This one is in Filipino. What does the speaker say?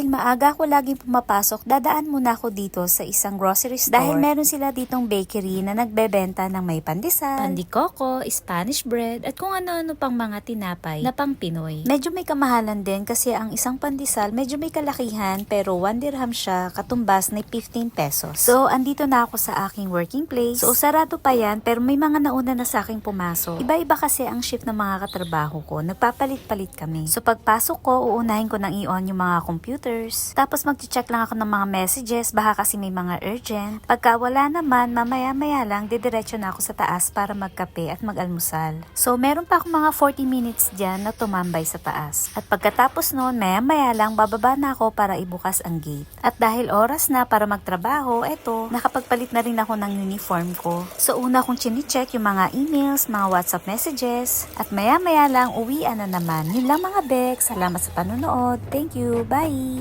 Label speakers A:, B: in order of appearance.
A: Dahil maaga ako laging pumapasok, dadaan muna ako dito sa isang grocery store. Dahil meron sila ditong bakery na nagbebenta ng may pandesal, pandikoko, Spanish bread, at kung ano-ano pang mga tinapay na pang Pinoy. Medyo may kamahalan din kasi ang isang pandesal medyo may kalakihan pero 1 dirham siya, katumbas na 15 pesos. So, andito na ako sa aking working place. So, sarado pa yan pero may mga nauna na sa aking pumasok. Iba-iba kasi ang shift ng mga katrabaho ko. Nagpapalit-palit kami. So, pagpasok ko, uunahin ko nang i-on yung mga computers. Tapos mag-check lang ako ng mga messages, baka kasi may mga urgent. Pagka wala naman, mamaya-maya lang, didiretso na ako sa taas para magkape at mag-almusal. So, meron pa akong mga 40 minutes dyan na tumambay sa taas. At pagkatapos noon, maya-maya lang, bababa na ako para ibukas ang gate. At dahil oras na para magtrabaho, eto, nakapagpalit na rin ako ng uniform ko. So, una kong chine-check yung mga emails, mga WhatsApp messages, at maya-maya lang, uwian na naman. Yun lang mga beks. Salamat sa panonood. Thank you. Bye!